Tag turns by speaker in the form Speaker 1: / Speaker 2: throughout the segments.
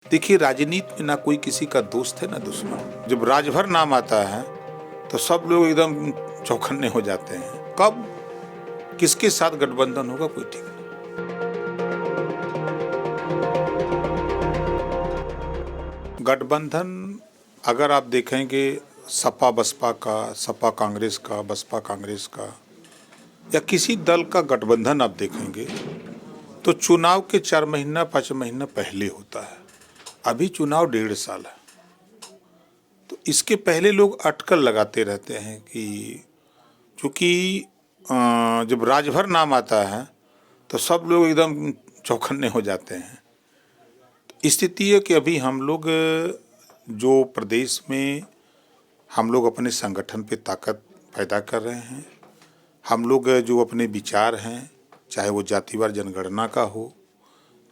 Speaker 1: देखिए, राजनीति में ना कोई किसी का दोस्त है ना दुश्मन। जब राजभर नाम आता है तो सब लोग एकदम चौकन्ने हो जाते हैं। कब किसके साथ गठबंधन होगा कोई ठीक नहीं। गठबंधन अगर आप देखेंगे सपा बसपा का, सपा कांग्रेस का, बसपा कांग्रेस का या किसी दल का गठबंधन आप देखेंगे तो चुनाव के 4 महीना 5 महीना पहले होता है। अभी चुनाव 1.5 साल है, तो इसके पहले लोग अटकल लगाते रहते हैं कि क्योंकि जब राजभर नाम आता है तो सब लोग एकदम चौकन्ने हो जाते हैं। स्थिति है कि अभी हम लोग जो प्रदेश में हम लोग अपने संगठन पे ताकत पैदा कर रहे हैं। हम लोग जो अपने विचार हैं, चाहे वो जातिवार जनगणना का हो,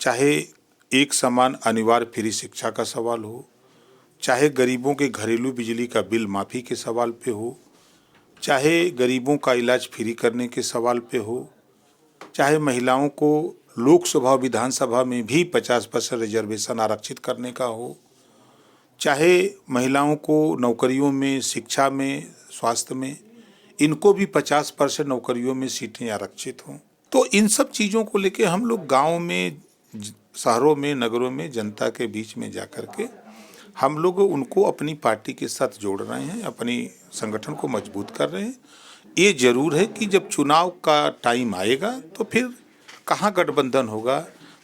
Speaker 1: चाहे एक समान अनिवार्य फ्री शिक्षा का सवाल हो, चाहे गरीबों के घरेलू बिजली का बिल माफ़ी के सवाल पे हो, चाहे गरीबों का इलाज फ्री करने के सवाल पे हो, चाहे महिलाओं को लोकसभा विधानसभा में भी 50% रिजर्वेशन आरक्षित करने का हो, चाहे महिलाओं को नौकरियों में, शिक्षा में, स्वास्थ्य में, इनको भी 50% नौकरियों में सीटें आरक्षित हों। तो इन सब चीज़ों को लेके हम लोग गाँव में, शहरों में, नगरों में जनता के बीच में जाकर के हम लोग उनको अपनी पार्टी के साथ जोड़ रहे हैं, अपनी संगठन को मजबूत कर रहे हैं। ये जरूर है कि जब चुनाव का टाइम आएगा तो फिर कहाँ गठबंधन होगा।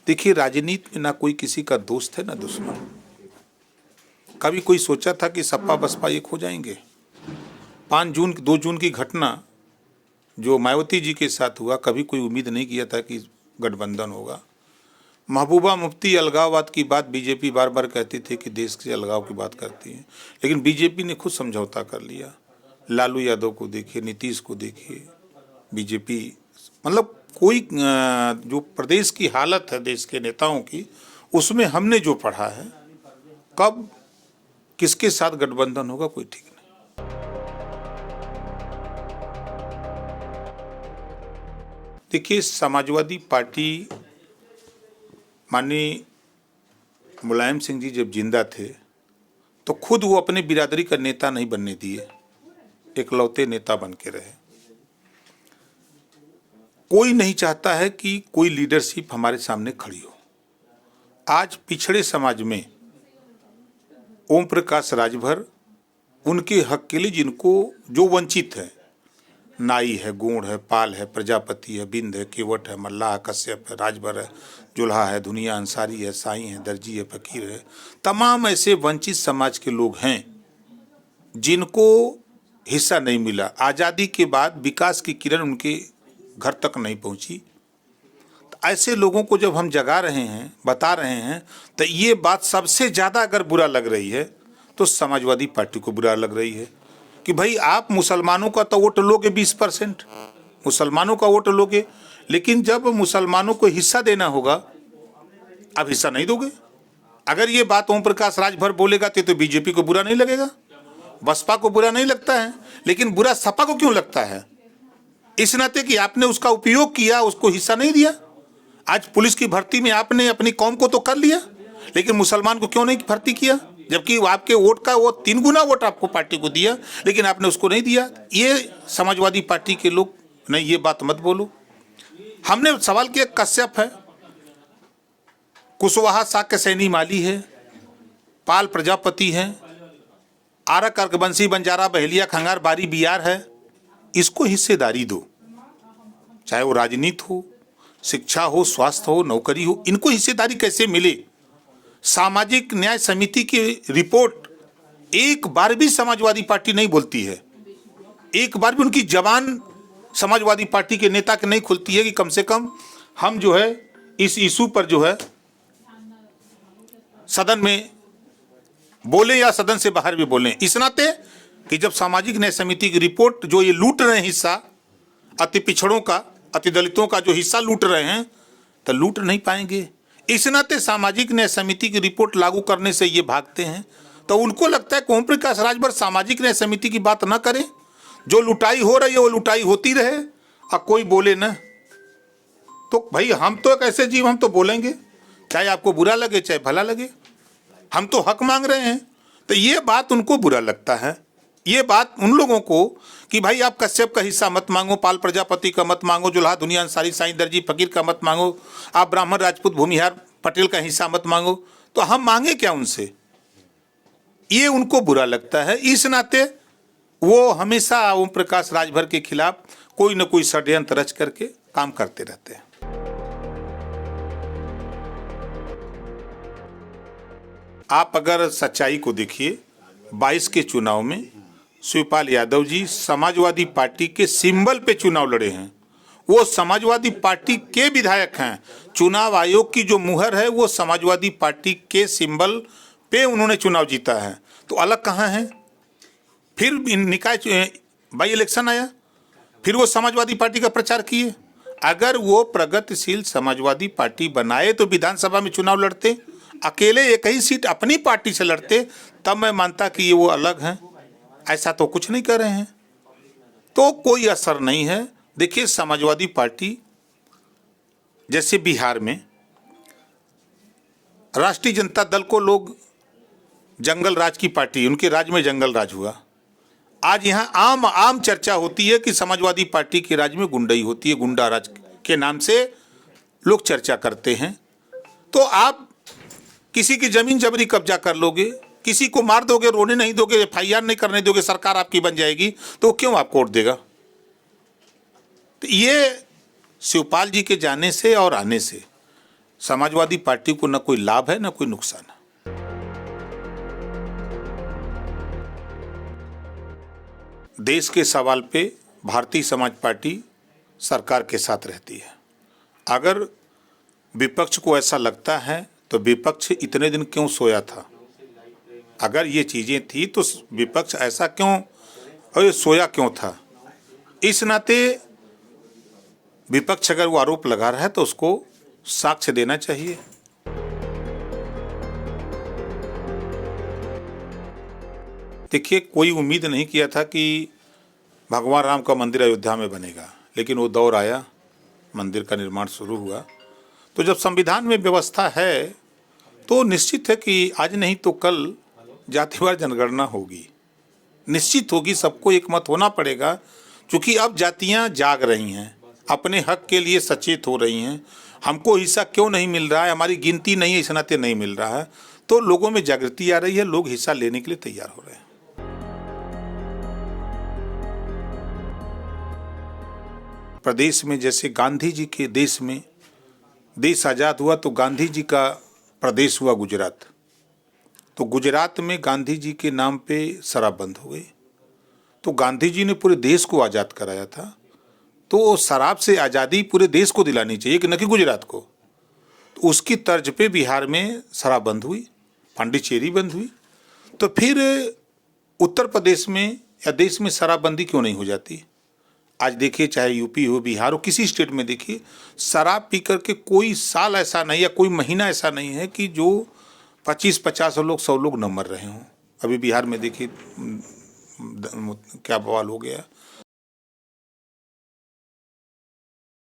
Speaker 1: देखिए, राजनीति में ना कोई किसी का दोस्त है ना दुश्मन। कभी कोई सोचा था कि सपा बसपा एक हो जाएंगे? 2 जून की घटना जो मायावती जी के साथ हुआ, कभी कोई उम्मीद नहीं किया था कि गठबंधन होगा। महबूबा मुफ्ती अलगाववाद की बात बीजेपी बार बार कहती थी कि देश से अलगाव की बात करती है, लेकिन बीजेपी ने खुद समझौता कर लिया। लालू यादव को देखिए, नीतीश को देखिए, बीजेपी मतलब कोई जो प्रदेश की हालत है देश के नेताओं की, उसमें हमने जो पढ़ा है, कब किसके साथ गठबंधन होगा कोई ठीक नहीं। देखिए, समाजवादी पार्टी माननीय मुलायम सिंह जी जब जिंदा थे तो खुद वो अपने बिरादरी का नेता नहीं बनने दिए, इकलौते नेता बन के रहे। कोई नहीं चाहता है कि कोई लीडरशिप हमारे सामने खड़ी हो। आज पिछड़े समाज में ओम प्रकाश राजभर उनके हक के लिए, जिनको जो वंचित है, नाई है, गोंड है, पाल है, प्रजापति है, बिंद है, केवट है, मल्लाह, कश्यप है, राजभर है, जुल्हा है, दुनिया अंसारी है, साई है, दर्जी है, फकीर है, तमाम ऐसे वंचित समाज के लोग हैं जिनको हिस्सा नहीं मिला। आज़ादी के बाद विकास की किरण उनके घर तक नहीं पहुंची। तो ऐसे लोगों को जब हम जगा रहे हैं, बता रहे हैं, तो ये बात सबसे ज़्यादा अगर बुरा लग रही है तो समाजवादी पार्टी को बुरा लग रही है कि भाई आप मुसलमानों का तो वोट लोगे 20%, मुसलमानों का वोट लोगे, लेकिन जब मुसलमानों को हिस्सा देना होगा आप हिस्सा नहीं दोगे। अगर ये बात ओम प्रकाश राजभर बोलेगा तो बीजेपी को बुरा नहीं लगेगा, बसपा को बुरा नहीं लगता है, लेकिन बुरा सपा को क्यों लगता है? इस नाते कि आपने उसका उपयोग किया, उसको हिस्सा नहीं दिया। आज पुलिस की भर्ती में आपने अपनी कौम को तो कर लिया, लेकिन मुसलमान को क्यों नहीं भर्ती किया? जबकि आपके वोट का वो 3 गुना वोट आपको पार्टी को दिया, लेकिन आपने उसको नहीं दिया। ये समाजवादी पार्टी के लोग नहीं, ये बात मत बोलो। हमने सवाल किया, कश्यप है, कुशवाहा शाक्य सैनी माली है, पाल प्रजापति है, आरक अर्कबंसी बंजारा बहेलिया खंगार बारी बियार है, इसको हिस्सेदारी दो। चाहे वो राजनीति हो, शिक्षा हो, स्वास्थ्य हो, नौकरी हो, इनको हिस्सेदारी कैसे मिले? सामाजिक न्याय समिति की रिपोर्ट एक बार भी समाजवादी पार्टी नहीं बोलती है, एक बार भी उनकी जबान समाजवादी पार्टी के नेता की नहीं खुलती है कि कम से कम हम जो है इस इशू पर जो है सदन में बोले या सदन से बाहर भी बोलें। इस नाते कि जब सामाजिक न्याय समिति की रिपोर्ट जो ये लूट रहे हैं हिस्सा, अति पिछड़ों का, अति दलितों का जो हिस्सा लूट रहे हैं, तो लूट नहीं पाएंगे। इस नाते सामाजिक न्याय समिति की रिपोर्ट लागू करने से ये भागते हैं। तो उनको लगता है कि ओम प्रकाश राजभर सामाजिक न्याय समिति की बात ना करें, जो लुटाई हो रही है वो लुटाई होती रहे और कोई बोले ना। तो भाई हम तो एक ऐसे जीव, हम तो बोलेंगे, चाहे आपको बुरा लगे चाहे भला लगे। हम तो हक मांग रहे हैं। तो ये बात उनको बुरा लगता है, ये बात उन लोगों को कि भाई आप कश्यप का हिस्सा मत मांगो, पाल प्रजापति का मत मांगो, जुल्हा दुनिया अंसारी साईं दर्जी फकीर का मत मांगो, आप ब्राह्मण राजपूत भूमिहार पटेल का हिस्सा मत मांगो, तो हम मांगे क्या उनसे? ये उनको बुरा लगता है। इस नाते वो हमेशा ओम प्रकाश राजभर के खिलाफ कोई न कोई षड्यंत्र रच करके काम करते रहते हैं। आप अगर सच्चाई को देखिए, 22 के चुनाव में शिवपाल यादव जी समाजवादी पार्टी के सिंबल पे चुनाव लड़े हैं। वो समाजवादी पार्टी के विधायक हैं। चुनाव आयोग की जो मुहर है वो समाजवादी पार्टी के सिंबल पे उन्होंने चुनाव जीता है, तो अलग कहाँ है? फिर निकाय बाई इलेक्शन आया, फिर वो समाजवादी पार्टी का प्रचार किए। अगर वो प्रगतिशील समाजवादी पार्टी बनाए तो विधानसभा में चुनाव लड़ते, अकेले एक ही सीट अपनी पार्टी से लड़ते, तब मैं मानता कि ये वो अलग हैं। ऐसा तो कुछ नहीं कर रहे हैं, तो कोई असर नहीं है। देखिए, समाजवादी पार्टी जैसे बिहार में राष्ट्रीय जनता दल को लोग जंगल राज की पार्टी, उनके राज में जंगल राज हुआ। आज यहाँ आम चर्चा होती है कि समाजवादी पार्टी के राज में गुंडई होती है, गुंडा राज के नाम से लोग चर्चा करते हैं। तो आप किसी की जमीन जबरी कब्जा कर लोगे, किसी को मार दोगे, रोने नहीं दोगे, FIR नहीं करने दोगे, सरकार आपकी बन जाएगी, तो क्यों आपको वोट देगा? तो ये शिवपाल जी के जाने से और आने से समाजवादी पार्टी को न कोई लाभ है न कोई नुकसान है। देश के सवाल पे भारतीय समाज पार्टी सरकार के साथ रहती है। अगर विपक्ष को ऐसा लगता है तो विपक्ष इतने दिन क्यों सोया था? अगर ये चीजें थी तो विपक्ष ऐसा क्यों और सोया क्यों था? इस नाते विपक्ष अगर वो आरोप लगा रहा है तो उसको साक्ष्य देना चाहिए। देखिए, कोई उम्मीद नहीं किया था कि भगवान राम का मंदिर अयोध्या में बनेगा, लेकिन वो दौर आया, मंदिर का निर्माण शुरू हुआ। तो जब संविधान में व्यवस्था है तो निश्चित है कि आज नहीं तो कल जातिवार जनगणना होगी, निश्चित होगी। सबको एक मत होना पड़ेगा, क्योंकि अब जातियां जाग रही हैं, अपने हक के लिए सचेत हो रही हैं। हमको हिस्सा क्यों नहीं मिल रहा है, हमारी गिनती नहीं है, इस नाते नहीं मिल रहा है, तो लोगों में जागृति आ रही है, लोग हिस्सा लेने के लिए तैयार हो रहे हैं। प्रदेश में जैसे गांधी जी के देश में देश आज़ाद हुआ तो गांधी जी का प्रदेश हुआ गुजरात, तो गुजरात में गांधी जी के नाम पे शराब बंद हो गई। तो गांधी जी ने पूरे देश को आज़ाद कराया था, तो शराब से आज़ादी पूरे देश को दिलानी चाहिए कि न कि गुजरात को। तो उसकी तर्ज पे बिहार में शराब बंद हुई, पांडिचेरी बंद हुई, तो फिर उत्तर प्रदेश में या देश में शराबबंदी क्यों नहीं हो जाती? आज देखिए, चाहे यूपी हो, बिहार हो, किसी स्टेट में देखिए, शराब पी करके कोई साल ऐसा नहीं या कोई महीना ऐसा नहीं है कि जो 25-50 लोग 100 लोग न मर रहे हों। अभी बिहार में देखिए क्या बवाल हो गया,